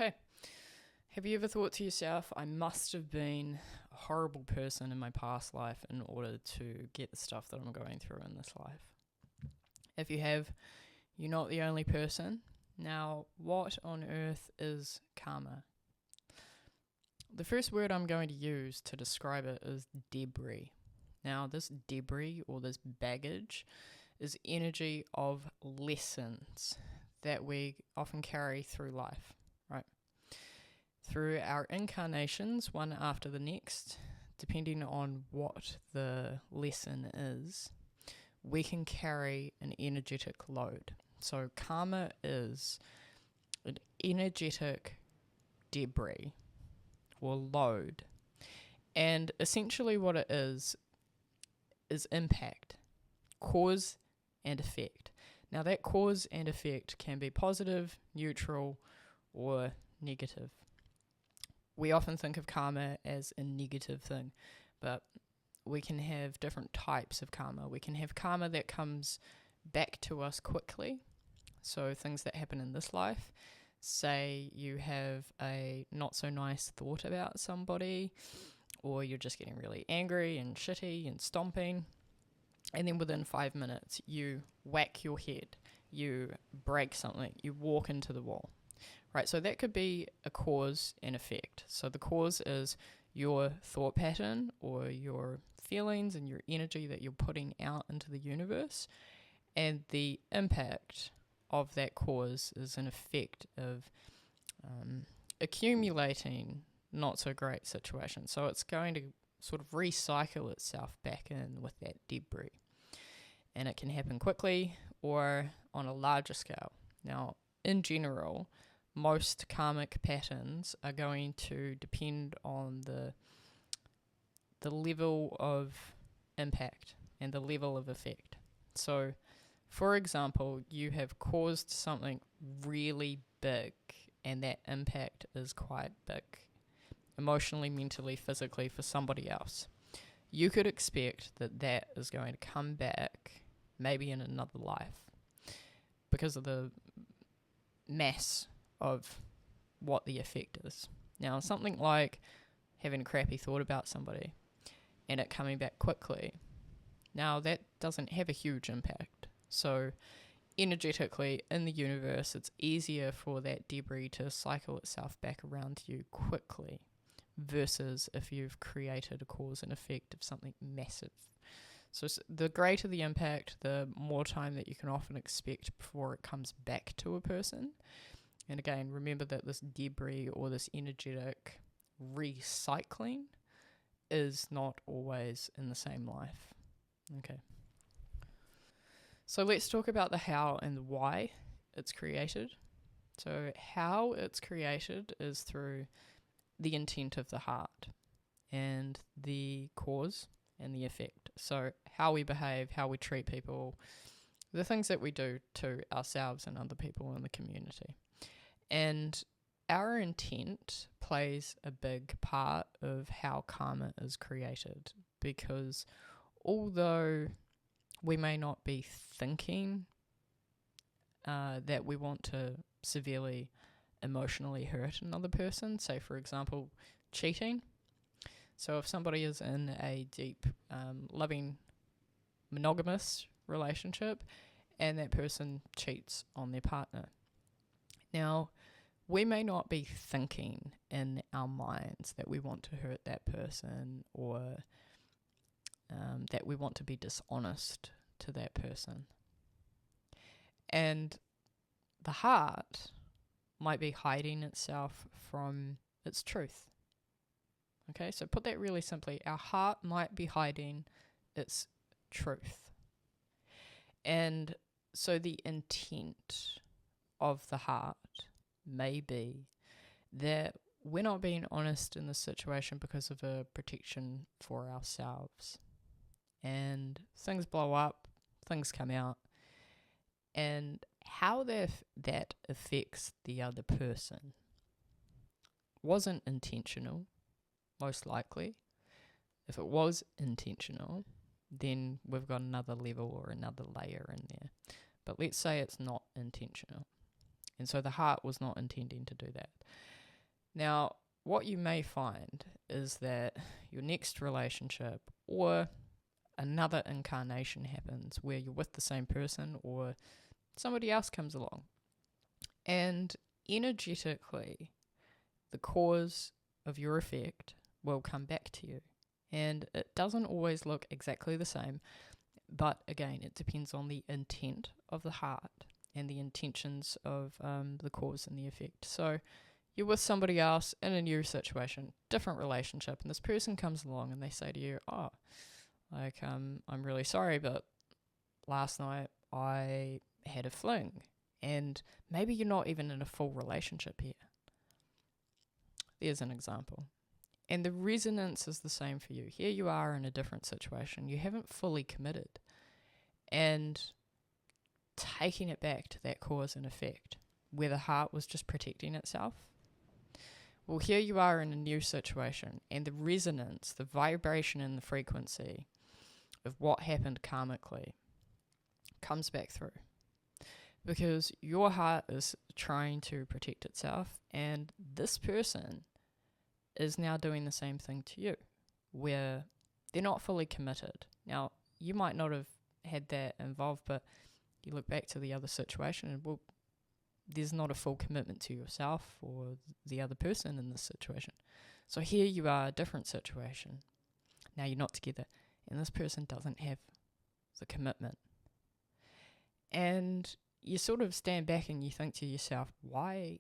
Okay. Have you ever thought to yourself, I must have been a horrible person in my past life in order to get the stuff that I'm going through in this life? If you have, you're not the only person. Now, what on earth is karma? The first word I'm going to use to describe it is debris. Now, this debris or this baggage is energy of lessons that we often carry through life, right? Through our incarnations, one after the next, depending on what the lesson is, we can carry an energetic load. So karma is an energetic debris or load. And essentially what it is impact, cause and effect. Now that cause and effect can be positive, neutral, or negative. We often think of karma as a negative thing, but we can have different types of karma. We can have karma that comes back to us quickly. So things that happen in this life, say you have a not so nice thought about somebody, or you're just getting really angry and shitty and stomping, and then within 5 minutes you whack your head, you break something, you walk into the wall. Right, so that could be a cause and effect. So the cause is your thought pattern or your feelings and your energy that you're putting out into the universe, and the impact of that cause is an effect of accumulating not so great situations. So it's going to sort of recycle itself back in with that debris. And it can happen quickly or on a larger scale. Now, in general, most karmic patterns are going to depend on the level of impact and the level of effect. So, for example, you have caused something really big and that impact is quite big, emotionally, mentally, physically, for somebody else. You could expect that that is going to come back maybe in another life because of the mass of what the effect is. Now, something like having a crappy thought about somebody and it coming back quickly, now that doesn't have a huge impact. So energetically in the universe, it's easier for that debris to cycle itself back around to you quickly versus if you've created a cause and effect of something massive. So the greater the impact, the more time that you can often expect before it comes back to a person. And again, remember that this debris or this energetic recycling is not always in the same life. Okay. So let's talk about the how and the why it's created. So how it's created is through the intent of the heart and the cause and the effect. So how we behave, how we treat people, the things that we do to ourselves and other people in the community. And our intent plays a big part of how karma is created, because although we may not be thinking that we want to severely emotionally hurt another person, say for example cheating. So if somebody is in a deep loving monogamous relationship and that person cheats on their partner, now we may not be thinking in our minds that we want to hurt that person or that we want to be dishonest to that person. And the heart might be hiding itself from its truth. Okay, so put that really simply. Our heart might be hiding its truth. And so the intent of the heart may be that we're not being honest in this situation because of a protection for ourselves. And things blow up, things come out, and how that affects the other person wasn't intentional, most likely. If it was intentional, then we've got another level or another layer in there. But let's say it's not intentional. And so the heart was not intending to do that. Now, what you may find is that your next relationship or another incarnation happens where you're with the same person or somebody else comes along. And energetically, the cause of your effect will come back to you. And it doesn't always look exactly the same, but again, it depends on the intent of the heart and the intentions of the cause and the effect. So you're with somebody else in a new situation, different relationship, and this person comes along and they say to you, I'm really sorry, but last night I had a fling. And maybe you're not even in a full relationship here. There's an example. And the resonance is the same for you. Here you are in a different situation. You haven't fully committed. And taking it back to that cause and effect, where the heart was just protecting itself. Well, here you are in a new situation. And the resonance, the vibration and the frequency of what happened karmically comes back through. Because your heart is trying to protect itself, and this person is now doing the same thing to you, where they're not fully committed. Now, you might not have had that involved, but you look back to the other situation and, well, there's not a full commitment to yourself or the other person in this situation. So here you are, a different situation. Now you're not together, and this person doesn't have the commitment. And you sort of stand back and you think to yourself, why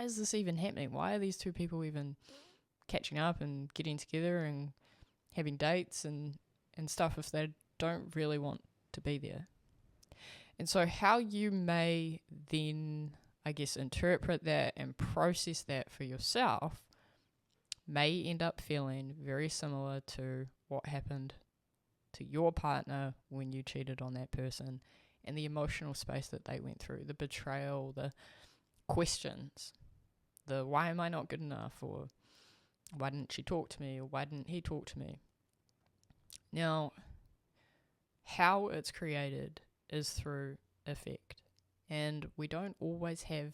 is this even happening? Why are these two people even catching up and getting together and having dates and stuff if they don't really want to be there? And so how you may then, I guess, interpret that and process that for yourself may end up feeling very similar to what happened to your partner when you cheated on that person, and the emotional space that they went through, the betrayal, the questions, the why am I not good enough, or why didn't she talk to me, or why didn't he talk to me? Now, how it's created is through effect, and we don't always have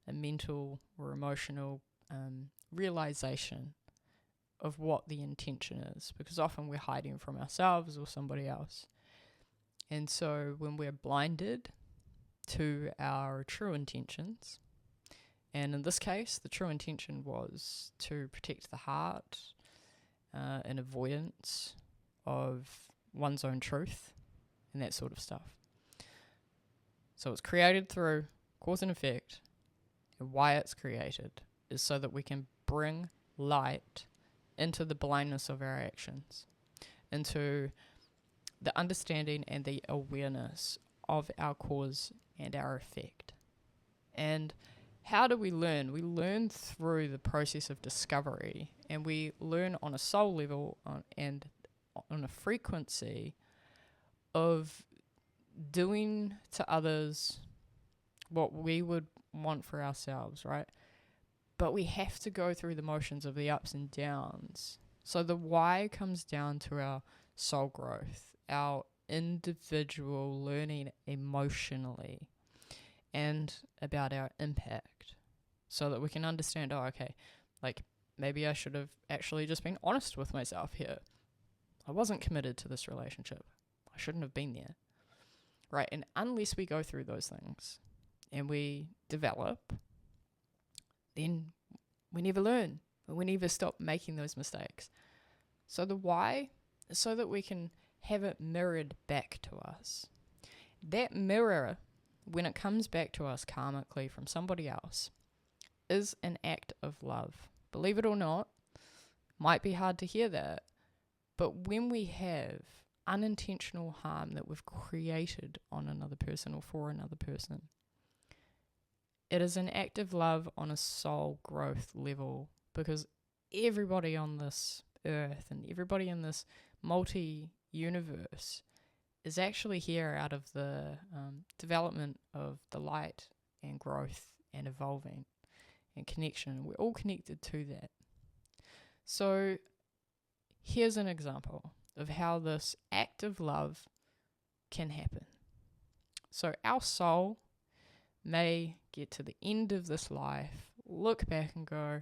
a mental or emotional realization of what the intention is, because often we're hiding from ourselves or somebody else. And so when we're blinded to our true intentions, and in this case, the true intention was to protect the heart, in avoidance of one's own truth, and that sort of stuff. So it's created through cause and effect, and why it's created is so that we can bring light into the blindness of our actions, into the understanding and the awareness of our cause and our effect. And how do we learn? We learn through the process of discovery, and we learn on a soul level and on a frequency of doing to others what we would want for ourselves, right? But we have to go through the motions of the ups and downs. So the why comes down to our soul growth, our individual learning emotionally, and about our impact, so that we can understand, maybe I should have actually just been honest with myself here. I wasn't committed to this relationship. I shouldn't have been there. Right? And unless we go through those things and we develop, then we never learn. We never stop making those mistakes. So the why is so that we can have it mirrored back to us. That mirror, when it comes back to us karmically from somebody else, is an act of love. Believe it or not, might be hard to hear that, but when we have unintentional harm that we've created on another person or for another person, it is an act of love on a soul growth level, because everybody on this earth and everybody in this multi-universe is actually here out of the development of the light and growth and evolving and connection. We're all connected to that. So here's an example of how this act of love can happen. So our soul may get to the end of this life, look back and go,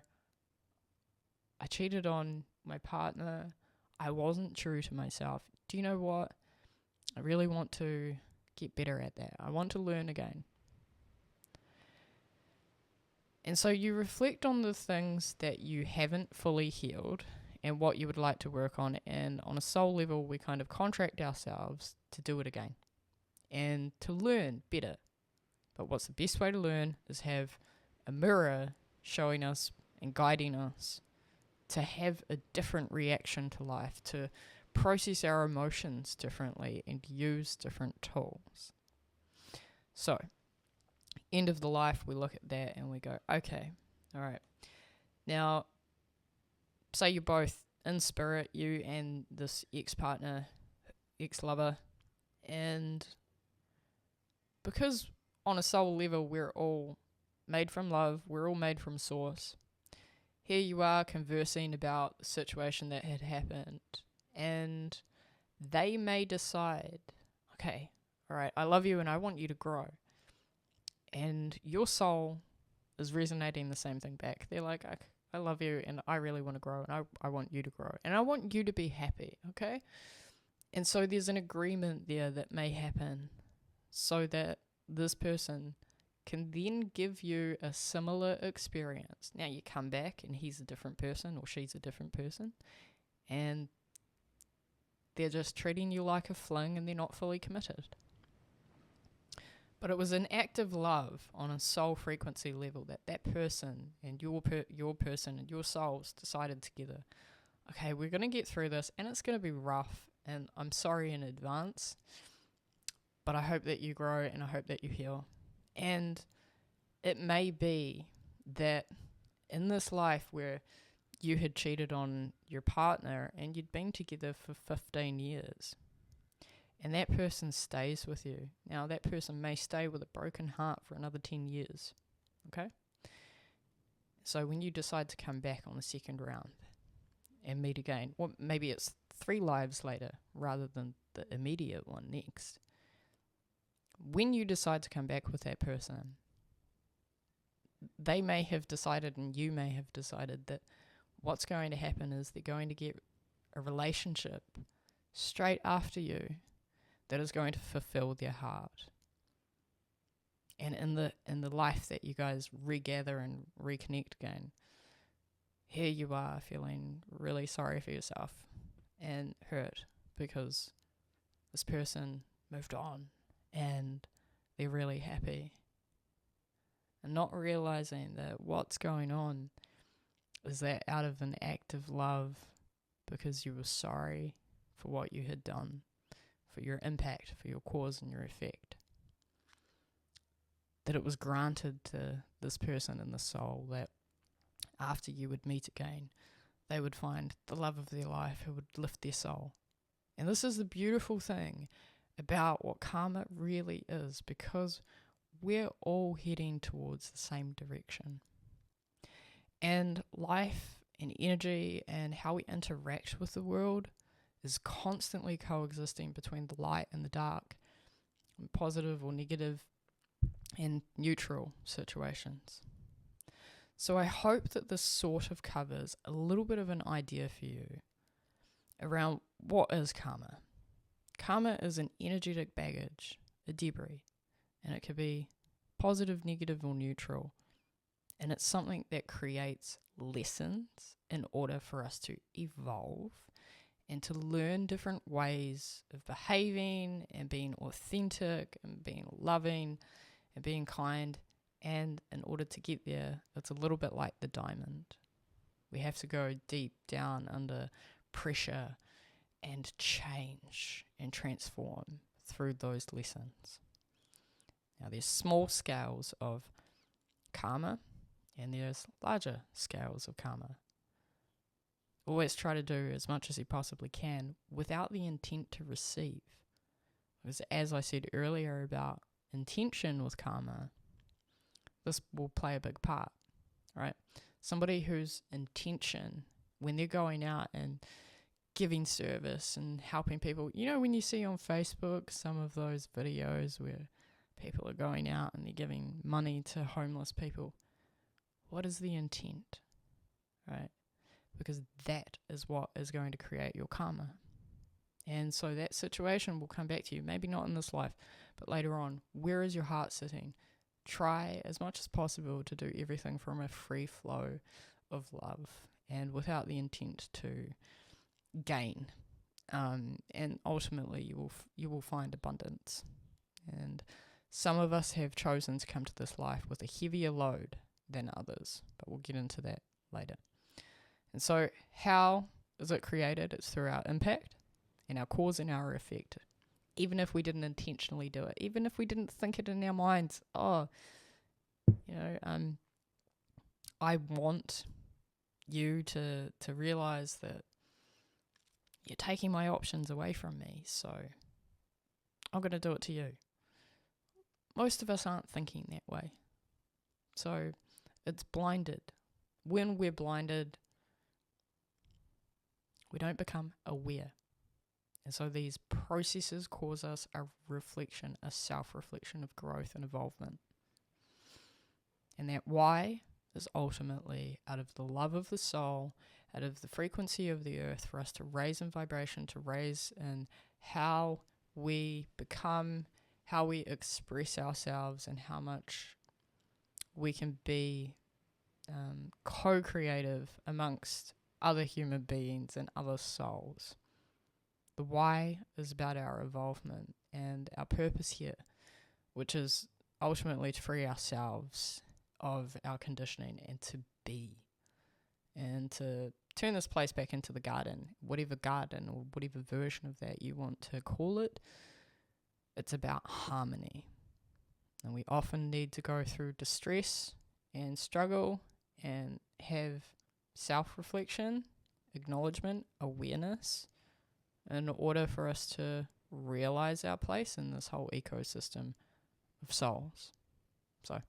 I cheated on my partner. I wasn't true to myself. Do you know what? I really want to get better at that. I want to learn again. And so you reflect on the things that you haven't fully healed and what you would like to work on. And on a soul level, we kind of contract ourselves to do it again and to learn better. But what's the best way to learn is have a mirror showing us and guiding us to have a different reaction to life, to process our emotions differently and use different tools. So, end of the life, we look at that and we go, okay, all right. Now, say you're both in spirit, you and this ex-partner, ex-lover, and because on a soul level we're all made from love, we're all made from source, here you are conversing about the situation that had happened, and they may decide, okay, all right, I love you and I want you to grow. And your soul is resonating the same thing back. They're like, I love you and I really want to grow and I want you to grow. And I want you to be happy, okay? And so there's an agreement there that may happen so that this person can then give you a similar experience. Now you come back and he's a different person or she's a different person and they're just treating you like a fling and they're not fully committed. But it was an act of love on a soul frequency level that person and your person and your souls decided together, okay, we're going to get through this and it's going to be rough and I'm sorry in advance, but I hope that you grow and I hope that you heal. And it may be that in this life where you had cheated on your partner and you'd been together for 15 years and that person stays with you. Now that person may stay with a broken heart for another 10 years, okay? So when you decide to come back on the second round and meet again, well, maybe it's 3 lives later rather than the immediate one next. When you decide to come back with that person, they may have decided and you may have decided that what's going to happen is they're going to get a relationship straight after you that is going to fulfill their heart. And in the life that you guys regather and reconnect again, here you are feeling really sorry for yourself and hurt because this person moved on and they're really happy. And not realizing that what's going on is that out of an act of love, because you were sorry for what you had done, for your impact, for your cause and your effect, that it was granted to this person in the soul that after you would meet again, they would find the love of their life who would lift their soul. And this is the beautiful thing about what karma really is, because we're all heading towards the same direction. And life and energy and how we interact with the world is constantly coexisting between the light and the dark, and positive or negative and neutral situations. So I hope that this sort of covers a little bit of an idea for you around what is karma. Karma is an energetic baggage, a debris, and it could be positive, negative, or neutral. And it's something that creates lessons in order for us to evolve and to learn different ways of behaving and being authentic and being loving and being kind. And in order to get there, it's a little bit like the diamond. We have to go deep down under pressure and change and transform through those lessons. Now there's small scales of karma and there's larger scales of karma. Always try to do as much as you possibly can without the intent to receive. Because as I said earlier about intention with karma, this will play a big part, right? Somebody whose intention when they're going out and giving service and helping people, you know, when you see on Facebook some of those videos where People are going out and they're giving money to homeless people. What is the intent, right? Because that is what is going to create your karma. And so that situation will come back to you, maybe not in this life, but later on. Where is your heart sitting? Try as much as possible to do everything from a free flow of love and without the intent to gain. And ultimately you will find abundance. And some of us have chosen to come to this life with a heavier load than others, but we'll get into that later. And so how is it created? It's through our impact and our cause and our effect. Even if we didn't intentionally do it, even if we didn't think it in our minds, I want you to realize that you're taking my options away from me, so I'm going to do it to you. Most of us aren't thinking that way. So it's blinded. When we're blinded, we don't become aware. And so these processes cause us a reflection, a self-reflection of growth and involvement. And that why is ultimately out of the love of the soul, out of the frequency of the earth, for us to raise in vibration, to raise in how we become, how we express ourselves, and how much we can be co-creative amongst other human beings and other souls. The why is about our involvement and our purpose here, which is ultimately to free ourselves of our conditioning and to be, and to turn this place back into the garden or whatever version of that you want to call it. It's about harmony. And we often need to go through distress and struggle and have self-reflection, acknowledgement, awareness, in order for us to realize our place in this whole ecosystem of souls. So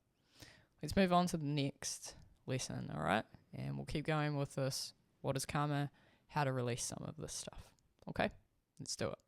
let's move on to the next lesson, all right? And we'll keep going with this. What is karma? How to release some of this stuff. Okay? Let's do it.